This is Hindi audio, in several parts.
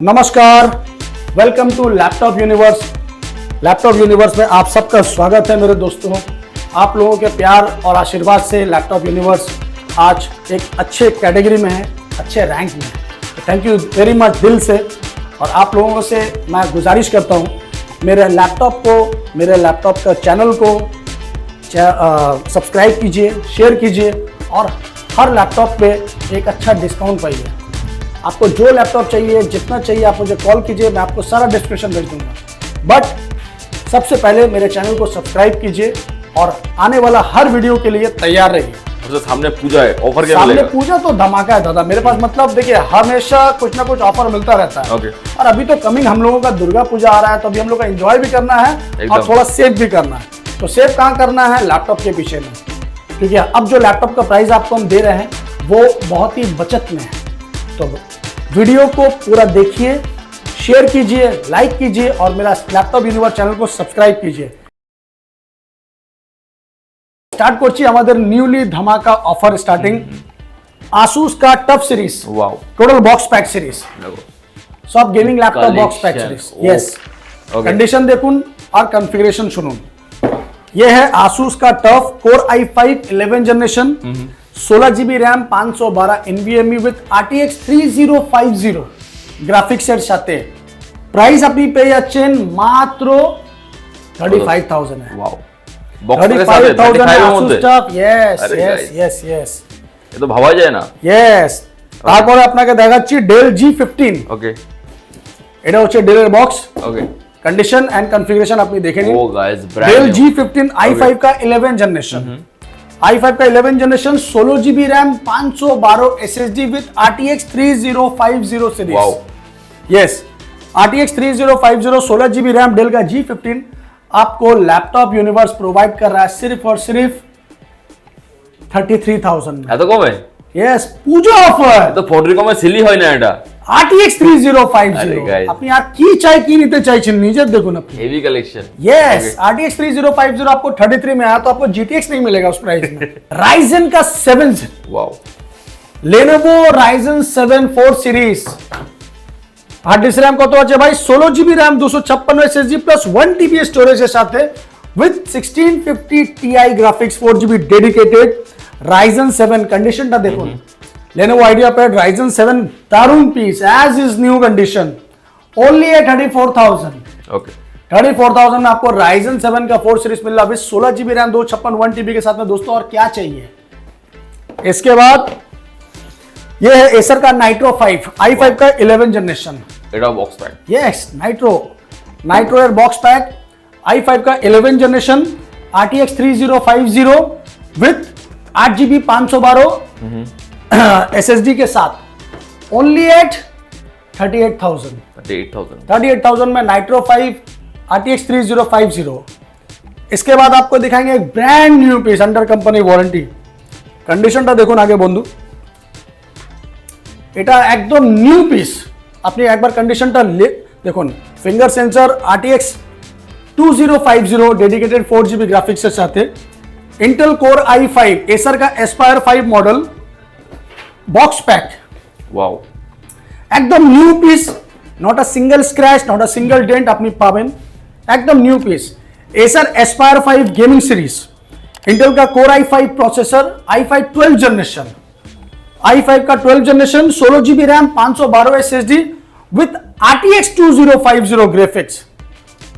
नमस्कार, welcome to laptop universe. Laptop universe में आप सबका स्वागत है मेरे दोस्तों। आप लोगों के प्यार और आशीर्वाद से लैपटॉप यूनिवर्स आज एक अच्छे कैटेगरी में है, अच्छे रैंक में है। थैंक यू वेरी मच दिल से। और आप लोगों से मैं गुजारिश करता हूँ, मेरे लैपटॉप का चैनल को सब्सक्राइब कीजिए, शेयर कीजिए और हर लैपटॉप पे एक अच्छा डिस्काउंट पाइए। आपको जो लैपटॉप चाहिए, जितना चाहिए, आप मुझे कॉल कीजिए, मैं आपको सारा डिस्क्रिप्शन भेज दूंगा। बट सबसे पहले मेरे चैनल को सब्सक्राइब कीजिए और आने वाला हर वीडियो के लिए तैयार रहिए। तो सामने पूजा है, ऑफर क्या सामने मिलेगा? पूजा तो धमाका है दादा मेरे पास। मतलब देखिए, हमेशा कुछ ना कुछ ऑफर मिलता रहता है। और अभी तो कमिंग हम लोगों का दुर्गा पूजा आ रहा है, तो अभी हम लोग का एंजॉय भी करना है और थोड़ा सेव भी करना है। तो सेव कहाँ करना है? लैपटॉप के पीछे में, क्योंकि अब जो लैपटॉप का प्राइस आपको हम दे रहे हैं वो बहुत ही बचत में है। तो वीडियो को पूरा देखिए, शेयर कीजिए, लाइक कीजिए और मेरा लैपटॉप यूनिवर्स चैनल को सब्सक्राइब कीजिए। स्टार्ट करছি আমাদের নিউলি ধামাকা অফার স্টার্টিং Asus का tough series, wow, total box pack series, सब gaming laptop box pack series. Yes, condition देखুন और कॉन्फ़िगरेशन सुনুন। ये है Asus का tough Core i5 11 generation, 16 GB RAM, 512 NVMe with RTX 3050 graphics এর সাথে। প্রাইস আপনি পেয়ে যাচ্ছেন মাত্র 35,000 है। वाओ, বক্স এর সাথে 35 এর মধ্যে। यस এ তো ভাবা যায় না। यस, তারপরে আপনাকে দেখাচ্ছি ডেল G15। ওকে, এটা হচ্ছে ডেলের box. Okay, condition and configuration अपनी देखे नहीं। ओ guys, brand del G15 i5 का 11 जनरेशन, i5 का 11 generation, 16 GB RAM, 512 SSD with RTX 3050 series. Wow, yes, RTX 3050, 16 GB RAM, Dell का G15 आपको लैपटॉप यूनिवर्स प्रोवाइड कर रहा है सिर्फ और सिर्फ 33,000 में। এত কমে? यस, पूजा ऑफर। তো 40 কমে সিলি হয় না এটা। RTX 3050 अरे guys, আপনি আর কি চাই কি নিতে চাইছেন নিজে দেখুন আপনি। Heavy collection. यस, RTX 3050 आपको 33 में आया, तो आपको GTX नहीं मिलेगा उस प्राइस में। Ryzen का 7 वाओ, Lenovo Ryzen 7 4 सीरीज। हार्ड डिस्क रैम কত আছে ভাই? 16 GB RAM, 256 SSD plus 1 TB storage के साथ with 1650 Ti graphics, 4 GB dedicated Ryzen 7। Condition टा देखो, Lenovo IdeaPad Ryzen 7 दारुण piece, as is new condition, only है 34,000। ओके, 34,000 में आपको Ryzen 7 का 4 सीरीज मिल रहा है, 16 GB रैम, 256 1 TB के साथ में दोस्तों। और क्या चाहिए? इसके बाद ये है Acer का Nitro 5 i5 का 11 जनरेशन। এটা box pack. Yes, nitro air box pack, i5 का 11 generation, RTX 3050 with 8 GB 512 SSD के साथ, ओनली एट 38,000। 38,000 में नाइट्रो 5 RTX 3050। इसके बाद आपको दिखाएंगे एक brand new piece under company warranty. Condition देखो आगे बंधु, এটা একদম নিউ পিস। আপনি একবার কন্ডিশনটা দেখুন, finger sensor, RTX 2050 dedicated 4 GB graphics के साथ, इंटेल कोर i5, एसर का Aspire 5 model, box pack. Wow, एकदम new piece, not a single scratch, not a single dent আপনি পাবেন, एकदम new piece. Acer Aspire 5 gaming series, Intel का core i5 processor, i5 12 generation, i5 का 12 generation, 16 GB RAM, 512 SSD with RTX 2050 graphics.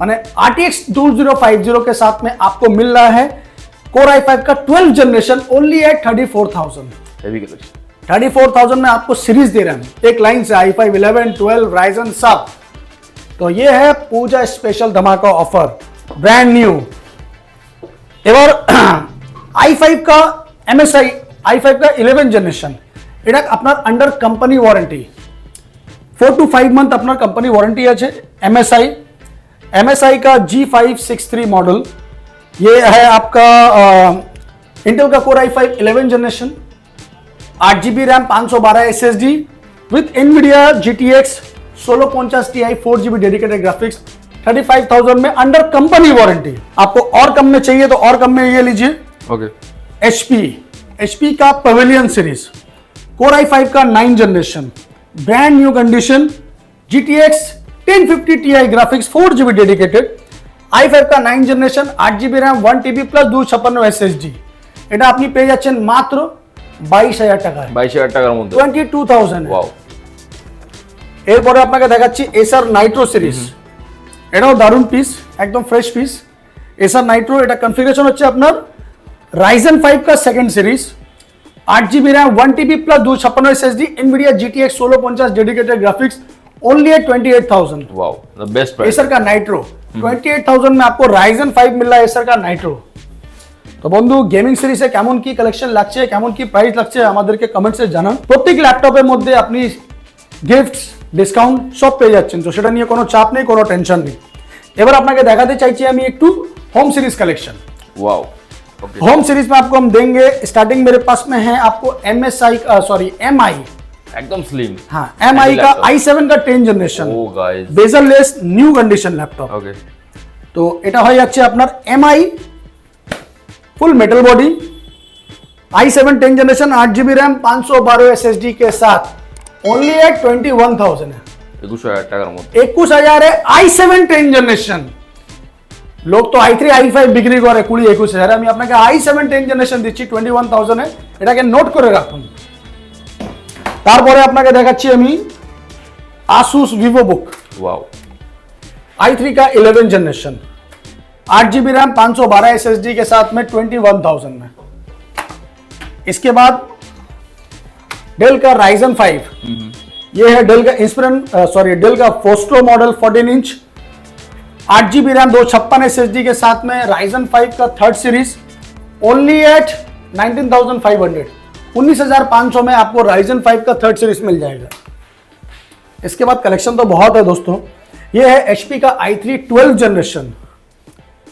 माने RTX 2050 के साथ में आपको मिल रहा है कोर i5 का 12 generation, only at 34,000। Heavy collection. 34,000 में आपको सीरीज दे रहे हैं एक लाइन से, i5 11 12 Ryzen सब। तो ये है पूजा स्पेशल धमाका ऑफर, ब्रांड न्यू। एबार i5 का MSI, i5 का 11 जनरेशन, এটা আপনার under company warranty, 4 to 5 month আপনার কোম্পানি ওয়ারেন্টি আছে। MSI का G563 मॉडल, ये है आपका इंटेल का core i5 11 generation, 8 GB RAM, 512 SSD with NVIDIA GTX 1650 Ti 4 GB dedicated graphics, 35,000 में अंडर कंपनी वारंटी। आपको और कम में चाहिए तो और कम में ये लीजिए। ओके, HP का पवेलियन सीरीज, कोर i5 का 9 generation, brand new condition, GTX 1050 Ti graphics 4GB dedicated i5 का 9 generation 8GB RAM 1TB plus 256 SSD এটা আপনি পেয়ে যাচ্ছেন মাত্র 22,000 টাকায় 22,000 টাকার মধ্যে 22,000 ওয়াও এরপরে আপনাকে দেখাচ্ছি এসার নাইট্রো সিরিজ এটাও দারুণ পিস একদম ফ্রেশ পিস এসার নাইট্রো এটা কনফিগারেশন হচ্ছে আপনার Ryzen 5 का second series 8GB RAM 1TB plus 256 SSD NVIDIA GTX 1650 dedicated graphics only at 28,000 wow the best price Acer का नाइट्रो 28,000 में आपको Ryzen 5 मिल रहा है एसर का नाइट्रो তো বন্ধু গেমিং সিরিজে কেমন কি কালেকশন লাগছে কেমন কি প্রাইস লাগছে আমাদেরকে কমেন্টসে জানান প্রত্যেক ল্যাপটপের মধ্যে আপনি গিফটস ডিসকাউন্ট সব পেয়ে যাচ্ছেন তো সেটা নিয়ে কোনো চাপ নেই কোনো টেনশন নেই এবার আপনাকে দেখাতে চাইছি আমি একটু home series collection wow okay home series में आपको हम देंगे स्टार्टिंग मेरे पास में है आपको MI एकदम स्लिम हाँ MI का i7 का 10 generation oh guys bezel less new condition laptop okay तो এটা হয়ে যাচ্ছে আপনার MI full metal body i7 10 generation 8GB RAM 512 SSD के साथ ओनली एट 21,000 है 21,000 টাকার মধ্যে 21,000 है i7 10 जनरेशन লোক তো i3 i5 বিক্রি করে 20-21,000 আমি আপনাকে i7 10 জেনারেশন দিচ্ছি 21,000 এ এটাকে নোট করে রাখুন তারপরে আপনাকে দেখাচ্ছি আমি Asus VivoBook वाओ i3 का 11 जनरेशन 8GB रैम 512 SSD के साथ में 21,000 में इसके बाद डेल का Ryzen 5 ये है डेल का डेल का Vostro model 14 inch 8GB RAM 256 SSD के साथ में Ryzen 5 का थर्ड सीरीज ओनली एट 19,500 19,500 में आपको Ryzen 5 का थर्ड सीरीज मिल जाएगा इसके बाद कलेक्शन तो बहुत है दोस्तों ये है HP का i3 12 generation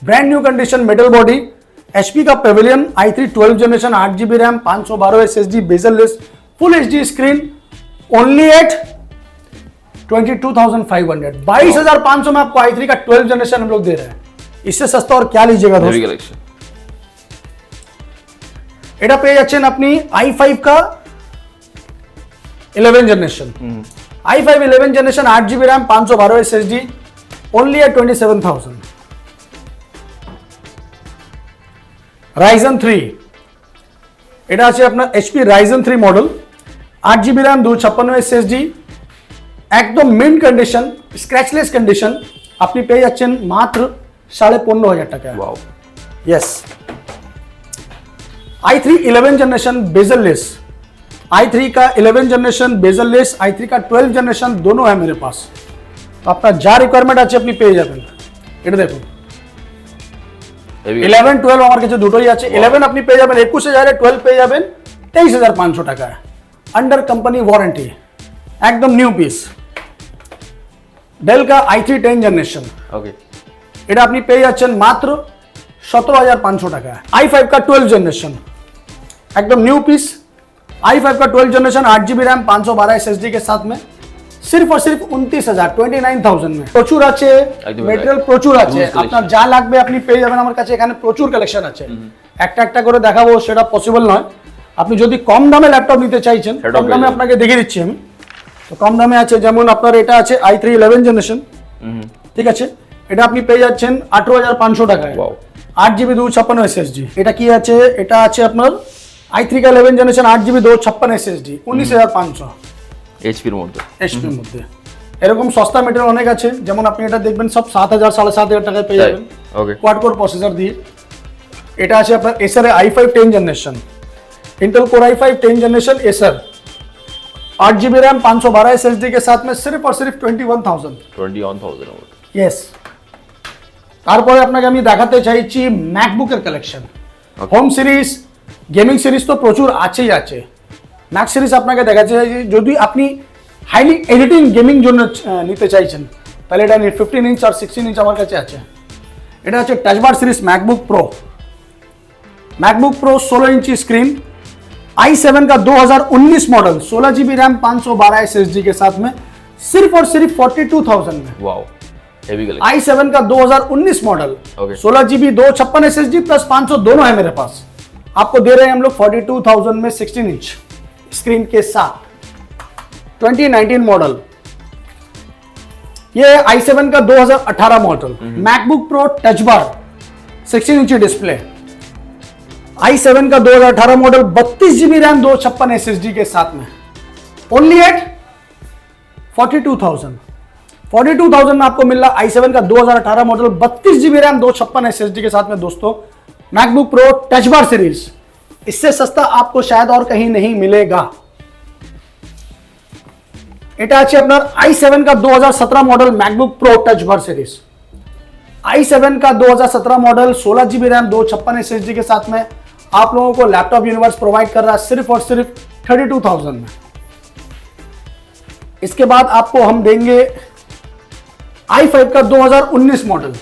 brand new condition metal body HP का Pavilion i3 12 generation 8GB RAM 512 SSD bezel less full HD screen only at 22,500 22,500 में आपको i3 का 12 जनरेशन हम लोग दे रहे हैं इससे सस्ता और क्या लीजिएगा হেভি दोस्तों কালেকশন এটা পেয়ে যাচ্ছেন আপনি i5 का 11 generation i5 11 generation 8GB RAM 512 SSD only at 27,000 Ryzen 3 এটা আছে আপনার HP Ryzen 3 model 8GB RAM 256 SSD একদম মিন্ট কন্ডিশন স্ক্র্যাচলেস কন্ডিশন আপনি পেয়ে যাচ্ছেন মাত্র 15,500 টাকা wow yes i3 11 generation bezel-less i3 का 11 जनरेशन बेजल-लेस i3 का 12 जनरेशन दोनों है मेरे पास तो আপনার যা রিকোয়ারমেন্ট আছে আপনি পেয়ে যাবেন এটা দেখুন হেভি 11 12 আমার কাছে দুটোই আছে 11 আপনি পেয়ে যাবেন 21,000 এ 12 পেয়ে যাবেন 23,500 টাকা अंडर कंपनी वारंटी एकदम न्यू पीस डेल का i3 10 जनरेशन ओके এটা আপনি পেয়ে যাচ্ছেন মাত্র 17,500 টাকা i5 का 12 जनरेशन एकदम न्यू पीस i5 का 12 जनरेशन 8GB रैम 512 SSD के साथ में सिर्फ और सिर्फ 29,000 29,000 में প্রচুর আছে একদম মেটেরিয়াল প্রচুর আছে Huge আপনার যা লাগবে আপনি পেয়ে যাবেন আমার কাছে এখানে প্রচুর কালেকশন আছে একটা একটা করে দেখাবো সেটা পসিবল নয় আপনি যদি কম দামে ল্যাপটপ নিতে চাইছেন সেটাও কম দামে পেয়ে আপনাকে দেখিয়ে দিচ্ছি আমি তো কম দামে আছে যেমন আপনার এটা আছে i3 11 জেনারেশন ঠিক আছে এটা আপনি পেয়ে যাচ্ছেন 18,500 টাকায় वाओ 8GB 256 SSD এটা কি আছে এটা আছে আপনার i3 का 11 জেনারেশন 8GB 256 SSD 19,500 এইচপির মধ্যে HP এর মধ্যে এরকম সস্তা মেটেরিয়াল অনেক আছে যেমন আপনি এটা দেখবেন সব 7,000 7,500 টাকায় পেয়ে যাবেন ওকে কোয়াড কোর প্রসেসর দিয়ে এটা আছে আপনার Acer i5 10 generation Intel Core i5 10 generation Acer 8GB RAM 512 SSD के साथ में सिर्फ और सिर्फ 21,000 21,000 মধ্যে यस তারপরে আপনাকে আমি দেখাতে চাইছি ম্যাকবুকের collection home series gaming series তো প্রচুর আছেই আছে ম্যাক সিরিজ আপনাকে দেখাতে চাইছি যদি আপনি হাইলি এডিটিং গেমিং জন্য নিতে চাইছেন তাহলে এটা 15 ইঞ্চ আর 16 ইঞ্চ আমার কাছে আছে এটা হচ্ছে টাচবার সিরিজ ম্যাকবুক प्रो 16 इंची स्क्रीन i7 का 2019 मॉडल 16GB रैम 512 SSD के साथ में सिर्फ और सिर्फ 42,000 में वाओ हेवी कलेक्शन i7 का 2019 model Okay. 16GB 256 SSD plus 500 दोनों है मेरे पास आपको दे रहे हैं हम लोग 42,000 में 16 इंच स्क्रीन के साथ 2019 मॉडल ये i7 का 2018 model, MacBook pro touch bar 16 इंची डिस्प्ले, i7 का 2018 मॉडल, 32 जीबी रैम, 256 SSD के साथ में, ओनली एट 42,000 में आपको मिल रहा i7 का 2018 मॉडल, 32 जीबी रैम, 256 SSD के साथ में दोस्तों MacBook pro touch bar series. इससे सस्ता आपको शायद और कहीं नहीं मिलेगा। এটা আছে আপনার i7 का 2017 model MacBook pro touch bar series. i7 का 2017 मॉडल 16 जीबी रैम, 256 SSD के साथ में आप लोगों को लैपटॉप यूनिवर्स प्रोवाइड कर रहा है सिर्फ और सिर्फ 32,000 में। इसके बाद आपको हम देंगे i5 का 2019 model,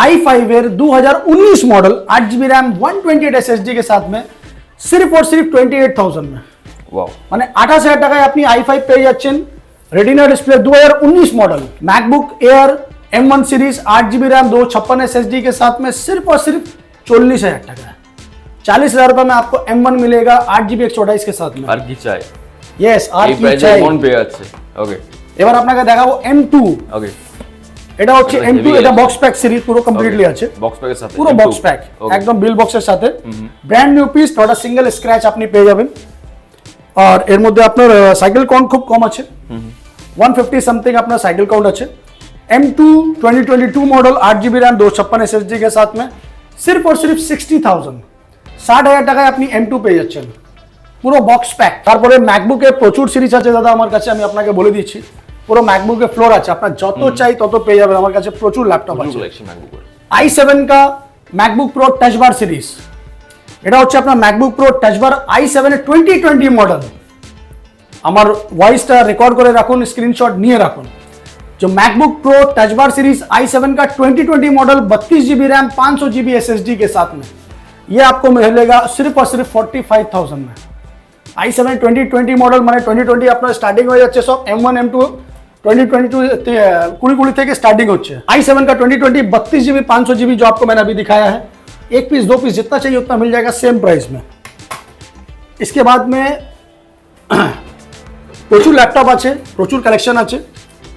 i5 air 2019 model 8 GB RAM, 128 SSD के साथ में सिर्फ और सिर्फ 28,000 में। ওয়াও, মানে 28,000 টাকায় আপনি i5 পেয়ে যাচ্ছেন, retina display 2019 model MacBook air M1 series 8 GB RAM, 256 SSD के साथ में सिर्फ और सिर्फ 40,000 টাকা। 40,000 रुपए में आपको M1 मिलेगा 8 जीबी 128 के साथ में। আর কি চাই? यस, আর এই কি প্রাইসে চাই। মন পেয়ে যাচ্ছে। ওকে এবার আপনাকে দেখাবো M2। ওকে, এটা হচ্ছে এটা M2, heavy এটা আছে। বক্স প্যাক সিরিজ পুরো কমপ্লিটলি আছে, বক্স প্যাকের সাথে পুরো M2 বক্স প্যাক ওকে। একদম বিল বক্সের সাথে, brand new piece, not single scratch আপনি পেয়ে যাবেন। আর এর মধ্যে আপনার সাইকেল কাউন্ট খুব কম আছে, 150 সামথিং আপনার সাইকেল কাউন্ট আছে। M2 2022 model 8 GB RAM, 256 SSD के साथ में सिर्फ और सिर्फ 60,000, 60,000 টাকায় আপনি M2 পেয়ে যাচ্ছেন পুরো বক্স প্যাক। তারপরে ম্যাকবুকের প্রচুর সিরিজ আছে দাদা আমার কাছে, আমি আপনাকে বলে দিচ্ছি, পুরো ম্যাকবুকের ফ্লোর আছে, আপনার যত চাই তত পেয়ে যাবেন আমার কাছে, প্রচুর ল্যাপটপ আছে। কালেকশন ম্যাকবুকের i7 का MacBook pro touch bar series, এটা হচ্ছে আপনার ম্যাকবুক প্রো টাচ বার i7 এর 2020 মডেল। আমার ভয়েসটা রেকর্ড করে রাখুন, স্ক্রিনশট নিয়ে রাখুন। जो MacBook pro touch bar series i7 का 2020 model, 32 GB RAM, 500 GB SSD के साथ में, ये आपको मिलेगा सिर्फ और सिर्फ 45,000 में। i7 2020 मॉडल माने 2020 আপনার স্টার্টিং হয়ে যাচ্ছে সব M1 M2 2022 कुड़ी থেকে स्टार्टिंग होच्छे। i7 का 2020 32 जीबी 500 जीबी जो आपको मैंने अभी दिखाया है, एक पीस दो पीस जितना चाहिए उतना मिल जाएगा सेम प्राइस में। इसके बाद में প্রচুর ল্যাপটপ আছে, প্রচুর কালেকশন আছে।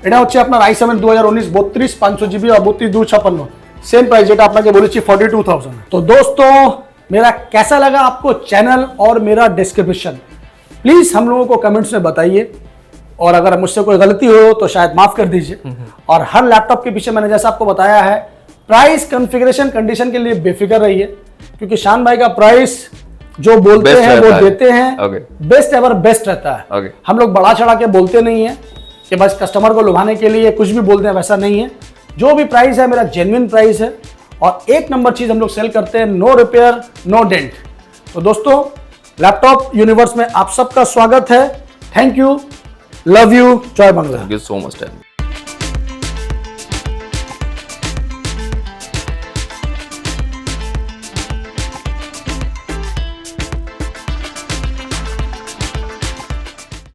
এটা হচ্ছে আপনার i7 2019 32 500 जीबी और 32 256 सेम प्राइस, যেটা আপনাকে বলেছি 42,000। तो दोस्तों मेरा कैसा लगा आपको चैनल और मेरा डिस्क्रिप्शन, प्लीज हम लोगों को कमेंट्स में बताइए, और अगर मुझसे कोई गलती हो तो शायद माफ कर दीजिए। और हर लैपटॉप के पीछे मैंने जैसा आपको बताया है, प्राइस कॉन्फ़िगरेशन कंडीशन के लिए बेफिक्र रहिए, क्योंकि शान भाई का प्राइस जो बोलते Best हैं वो रहता है। देते हैं, Okay. बेस्ट एवर बेस्ट रहता है। Okay. हम लोग बढ़ा चढ़ा के बोलते नहीं है कि बस कस्टमर को लुभाने के लिए कुछ भी बोलते हैं, वैसा नहीं है। जो भी प्राइस है मेरा जेन्युइन प्राइस है, और एक नंबर चीज हम लोग सेल करते हैं, नो रिपेयर नो डेंट। तो दोस्तों लैपटॉप यूनिवर्स में आप सबका स्वागत है। थैंक यू, लव यू, जय Bangla. Thank you so much.